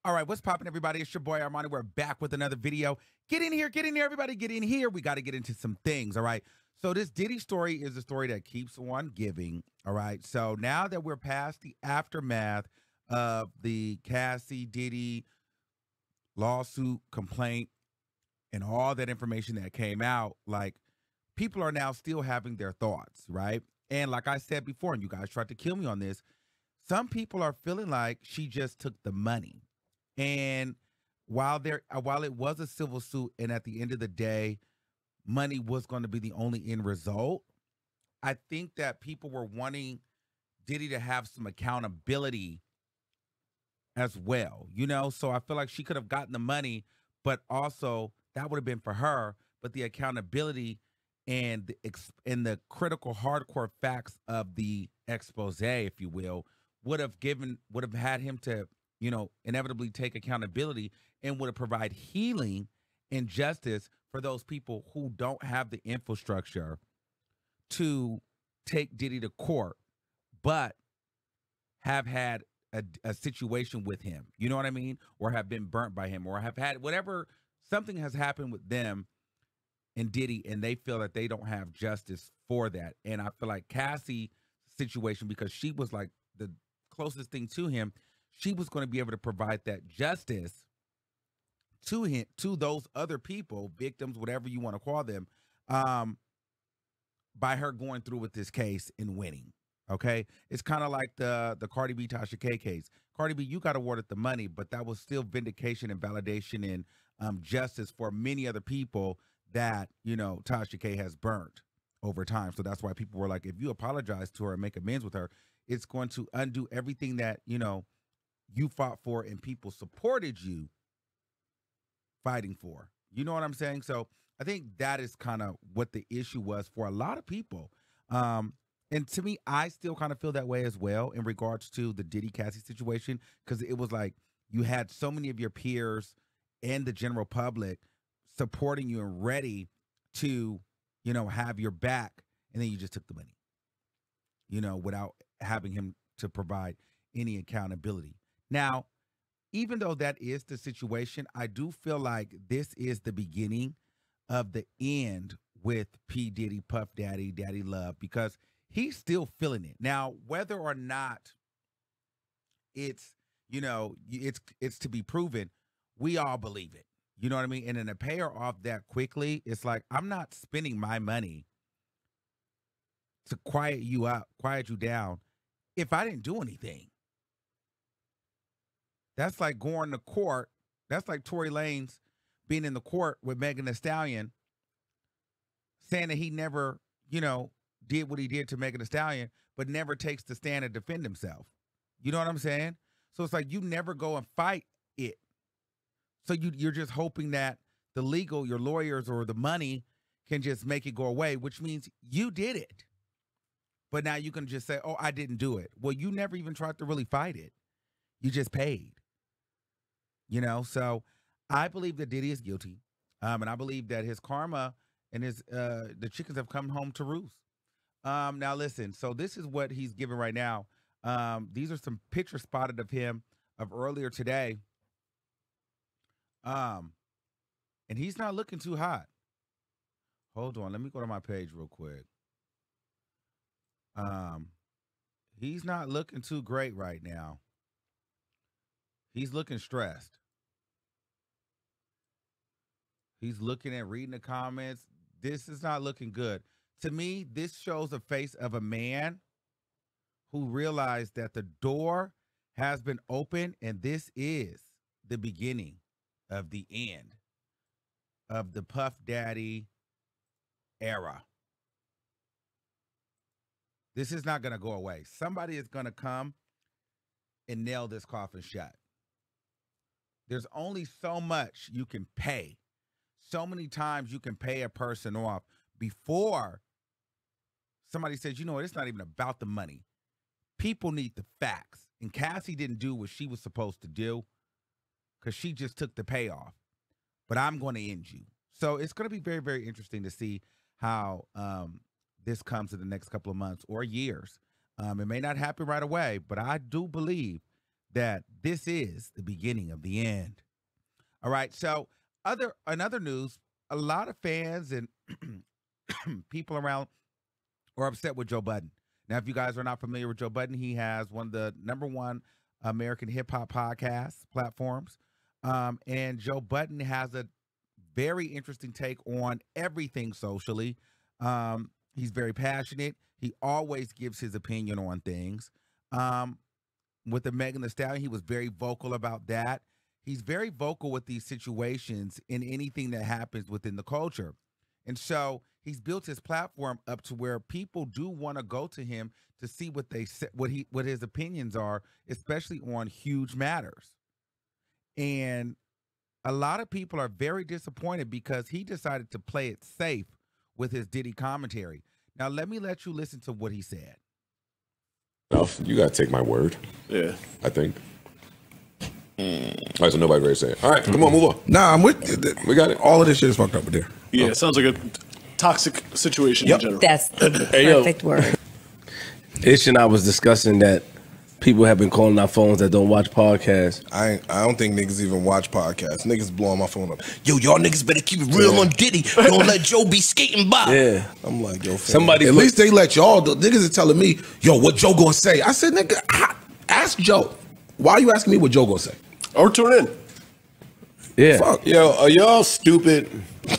All right, what's poppin', everybody? It's your boy Armon. We're back with another video. Get in here, everybody. Get in here. We got to get into some things, all right? So this Diddy story is a story that keeps on giving, all right? So now that we're past the aftermath of the Cassie Diddy lawsuit complaint and all that information that came out, like, people are now still having their thoughts, right? And like I said before, and you guys tried to kill me on this, some people are feeling like she just took the money. And while it was a civil suit, and at the end of the day, money was going to be the only end result, I think that people were wanting Diddy to have some accountability as well, you know? So I feel like she could have gotten the money, but also that would have been for her. But the accountability and the critical hardcore facts of the expose, if you will, would have had him to, you know, inevitably take accountability and would have provided healing and justice for those people who don't have the infrastructure to take Diddy to court, but have had a situation with him, you know what I mean? Or have been burnt by him, or have had whatever, something has happened with them and Diddy, and they feel that they don't have justice for that. And I feel like Cassie's situation, because she was like the closest thing to him, she was going to be able to provide that justice to him, to those other people, victims, whatever you want to call them, by her going through with this case and winning. Okay, it's kind of like the Cardi B Tasha K case. Cardi B, you got awarded the money, but that was still vindication and validation and justice for many other people that, you know, Tasha K has burnt over time. So that's why people were like, if you apologize to her and make amends with her, it's going to undo everything that, you know, you fought for and people supported you fighting for. You know what I'm saying? So I think that is kind of what the issue was for a lot of people. And to me, I still kind of feel that way as well in regards to the Diddy Cassie situation, because it was like you had so many of your peers and the general public supporting you and ready to, you know, have your back, and then you just took the money, you know, without having him to provide any accountability. Now, even though that is the situation, I do feel like this is the beginning of the end with P. Diddy, Puff Daddy, Daddy Love, because he's still feeling it. Now, whether or not it's, you know, it's to be proven, we all believe it. You know what I mean? And then to pay her off that quickly, it's like, I'm not spending my money to quiet you down if I didn't do anything. That's like going to court. That's like Tory Lanez being in the court with Megan Thee Stallion, saying that he never, you know, did what he did to Megan Thee Stallion, but never takes the stand and defend himself. You know what I'm saying? So it's like you never go and fight it. So you're just hoping that your lawyers or the money can just make it go away, which means you did it. But now you can just say, oh, I didn't do it. Well, you never even tried to really fight it. You just paid. You know, so I believe that Diddy is guilty. And I believe that his karma and his the chickens have come home to roost. Now listen, so this is what he's giving right now. These are some pictures spotted of him of earlier today. And he's not looking too hot. Hold on, let me go to my page real quick. He's not looking too great right now. He's looking stressed. He's looking at reading the comments. This is not looking good. To me, this shows the face of a man who realized that the door has been opened, and this is the beginning of the end of the Puff Daddy era. This is not going to go away. Somebody is going to come and nail this coffin shut. There's only so much you can pay. So many times you can pay a person off before somebody says, you know what, it's not even about the money. People need the facts. And Cassie didn't do what she was supposed to do because she just took the payoff. But I'm going to end you. So it's going to be very, very interesting to see how this comes in the next couple of months or years. It may not happen right away, but I do believe that this is the beginning of the end. All right. So in other news, a lot of fans and people around are upset with Joe Budden. Now, if you guys are not familiar with Joe Budden, he has one of the #1 American hip hop podcast platforms. And Joe Budden has a very interesting take on everything socially. He's very passionate. He always gives his opinion on things. With the Megan Thee Stallion, he was very vocal about that. He's very vocal with these situations in anything that happens within the culture. And so he's built his platform up to where people do want to go to him to see what they say, what his opinions are, especially on huge matters. And a lot of people are very disappointed because he decided to play it safe with his Diddy commentary. Now, let you listen to what he said. You got to take my word. Yeah. I think. All right, so nobody ready to say it. All right, come on, move on. Nah, I'm with you. We got it. All of this shit is fucked up with there. Yeah, it sounds like a toxic situation in general. That's the perfect word. Ish and I was discussing that people have been calling our phones that don't watch podcasts. I don't think niggas even watch podcasts. Niggas blowing my phone up. Yo, y'all niggas better keep it real on Diddy. Don't let Joe be skating by. Yeah. I'm like, yo, Somebody at least they let y'all. The niggas are telling me, yo, what Joe gonna say? I said, nigga, ask Joe. Why are you asking me what Joe gonna say? Or tune in. Yeah. Fuck. Yo, are y'all stupid?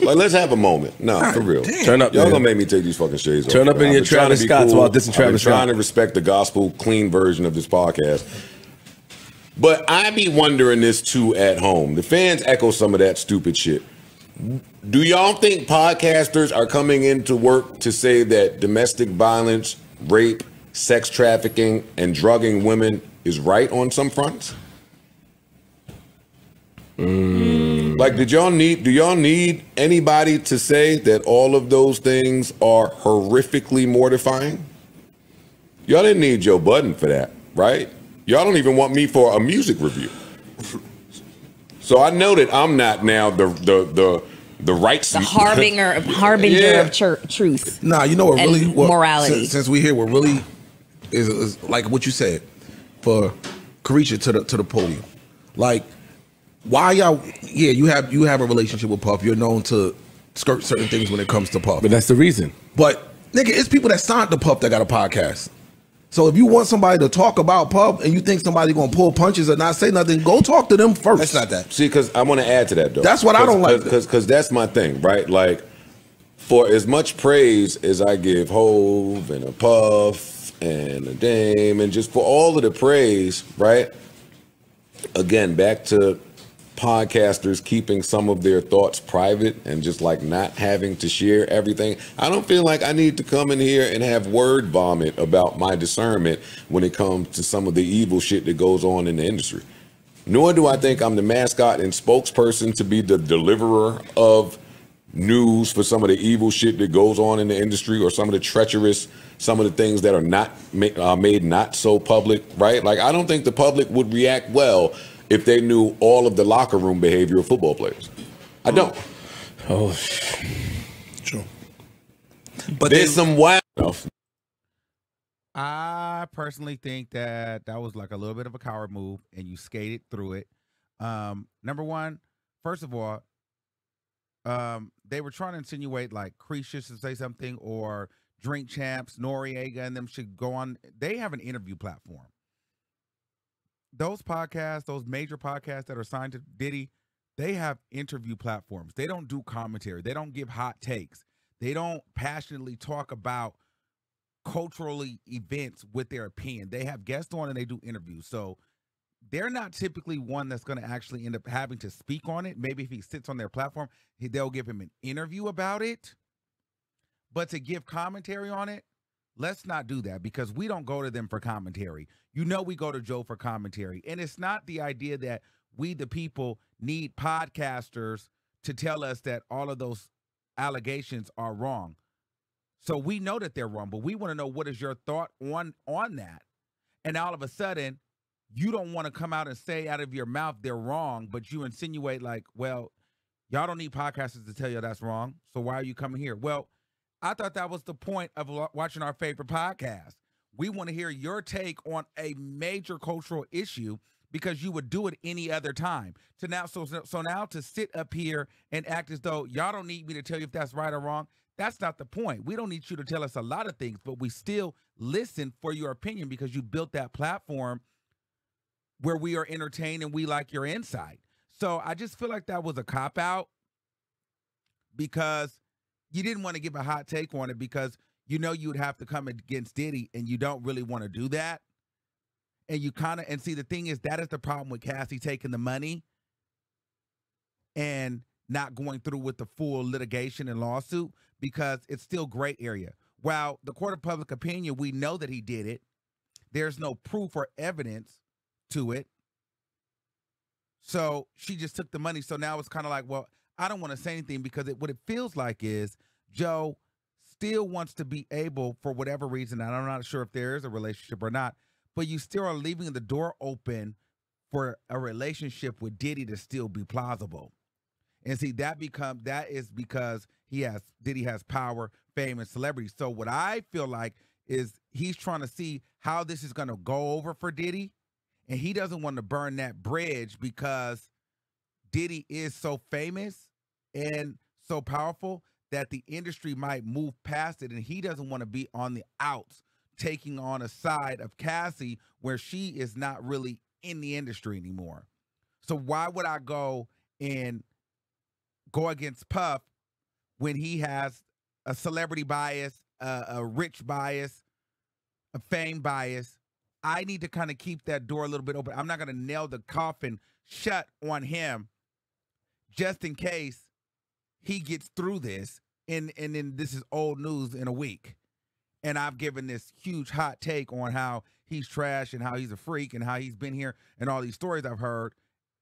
Like, let's have a moment. No, for real. Damn. Turn up. Y'all man. gonna make me take these fucking shades off. Turn up bro. in your I've been trying Travis to be Scott's cool. while this is I've been Travis trying Scott. to respect the gospel clean version of this podcast. But I be wondering this too at home. The fans echo some of that stupid shit. Do y'all think podcasters are coming into work to say that domestic violence, rape, sex trafficking, and drugging women is right on some fronts? Like, do y'all need anybody to say that all of those things are horrifically mortifying? Y'all didn't need Joe Budden for that, right? Y'all don't even want me for a music review. So I know that I'm not now the right The harbinger of truth. Nah, you know what And really morality. Since we here, what really is like what you said for Carisha to the podium. Like, why y'all? Yeah, you have a relationship with Puff. You're known to skirt certain things when it comes to Puff. But that's the reason. But nigga, it's people that signed to Puff that got a podcast. So if you want somebody to talk about Puff and you think somebody gonna pull punches or not say nothing, go talk to them first. That's not that. See, because I want to add to that though. That's what I don't like. Because that's my thing, right? Like, for as much praise as I give Hove and a Puff and a Dame and just for all of the praise, right? Again, back to podcasters keeping some of their thoughts private and just like not having to share everything. I don't feel like I need to come in here and have word vomit about my discernment when it comes to some of the evil shit that goes on in the industry. Nor do I think I'm the mascot and spokesperson to be the deliverer of news for some of the evil shit that goes on in the industry or some of the treacherous, some of the things that are not made not so public, right? Like, I don't think the public would react well if they knew all of the locker room behavior of football players. I don't. Oh, True. But there's some wild stuff. I personally think that was like a little bit of a coward move, and you skated through it. Number one, first of all, they were trying to insinuate like Carisha should say something or Drink Champs, Noriega, and them should go on. They have an interview platform. Those podcasts, those major podcasts that are signed to Diddy, they have interview platforms. They don't do commentary. They don't give hot takes. They don't passionately talk about culturally events with their opinion. They have guests on and they do interviews. So they're not typically one that's going to actually end up having to speak on it. Maybe if he sits on their platform, they'll give him an interview about it. But to give commentary on it, let's not do that because we don't go to them for commentary. You know we go to Joe for commentary. And it's not the idea that we, the people, need podcasters to tell us that all of those allegations are wrong. So we know that they're wrong, but we want to know what is your thought on that. And all of a sudden, you don't want to come out and say out of your mouth they're wrong, but you insinuate like, well, y'all don't need podcasters to tell you that's wrong. So why are you coming here? Well, I thought that was the point of watching our favorite podcast. We want to hear your take on a major cultural issue because you would do it any other time. So now to sit up here and act as though y'all don't need me to tell you if that's right or wrong, that's not the point. We don't need you to tell us a lot of things, but we still listen for your opinion because you built that platform where we are entertained and we like your insight. So I just feel like that was a cop-out because you didn't want to give a hot take on it because you know you would have to come against Diddy and you don't really want to do that. And you and see, the thing is, that is the problem with Cassie taking the money and not going through with the full litigation and lawsuit because it's still gray area. While the court of public opinion, we know that he did it. There's no proof or evidence to it. So she just took the money. So now it's kind of like, well, I don't want to say anything because what it feels like is Joe still wants to be able, for whatever reason, and I'm not sure if there is a relationship or not, but you still are leaving the door open for a relationship with Diddy to still be plausible. And see, that is because Diddy has power, fame, and celebrity. So what I feel like is he's trying to see how this is going to go over for Diddy, and he doesn't want to burn that bridge because Diddy is so famous and so powerful that the industry might move past it, and he doesn't want to be on the outs, taking on a side of Cassie where she is not really in the industry anymore. So why would I go against Puff when he has a celebrity bias, a rich bias, a fame bias? I need to kind of keep that door a little bit open. I'm not going to nail the coffin shut on him just in case he gets through this and then this is old news in a week. And I've given this huge hot take on how he's trash and how he's a freak and how he's been here and all these stories I've heard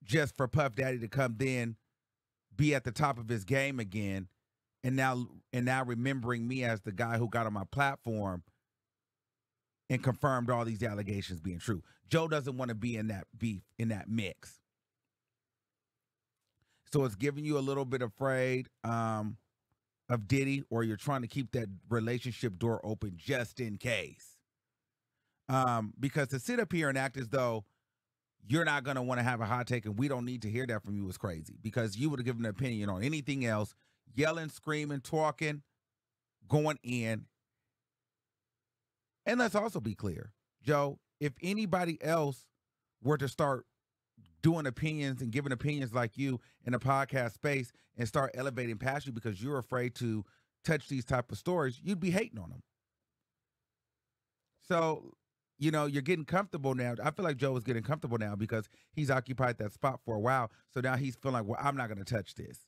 just for Puff Daddy to come then be at the top of his game again and now remembering me as the guy who got on my platform and confirmed all these allegations being true. Joe doesn't want to be in that beef, in that mix. So it's giving you a little bit afraid of Diddy, or you're trying to keep that relationship door open just in case. Because to sit up here and act as though you're not going to want to have a hot take and we don't need to hear that from you is crazy, because you would have given an opinion on anything else, yelling, screaming, talking, going in. And let's also be clear, Joe, if anybody else were to start doing opinions and giving opinions like you in a podcast space and start elevating past you because you're afraid to touch these type of stories, you'd be hating on them. So, you know, you're getting comfortable now. I feel like Joe is getting comfortable now because he's occupied that spot for a while. So now he's feeling like, well, I'm not going to touch this.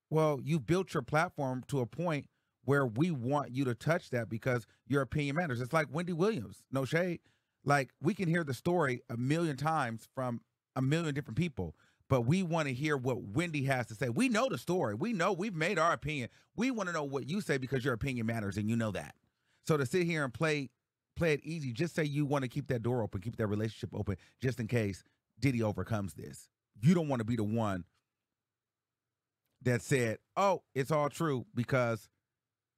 Well, you built your platform to a point where we want you to touch that because your opinion matters. It's like Wendy Williams, no shade. Like, we can hear the story a million times from a million different people, but we want to hear what Wendy has to say. We know the story. We know we've made our opinion. We want to know what you say because your opinion matters and you know that. So to sit here and play it easy, just say you want to keep that door open, keep that relationship open just in case Diddy overcomes this. You don't want to be the one that said, oh, it's all true, because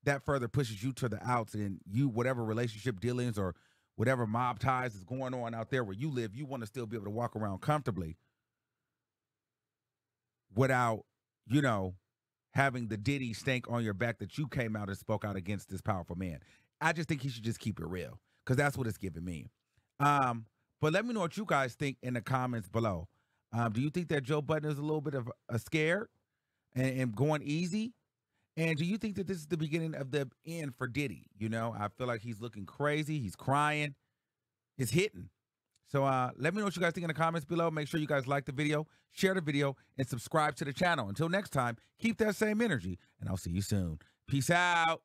that further pushes you to the outs, and you, whatever relationship dealings or whatever mob ties is going on out there where you live, you want to still be able to walk around comfortably without, you know, having the Diddy stink on your back that you came out and spoke out against this powerful man. I just think he should just keep it real, because that's what it's giving me. But let me know what you guys think in the comments below. Do you think that Joe Budden is a little bit of a scared and going easy? And do you think that this is the beginning of the end for Diddy? You know, I feel like he's looking crazy. He's crying. It's hitting. So let me know what you guys think in the comments below. Make sure you guys like the video, share the video, and subscribe to the channel. Until next time, keep that same energy, and I'll see you soon. Peace out.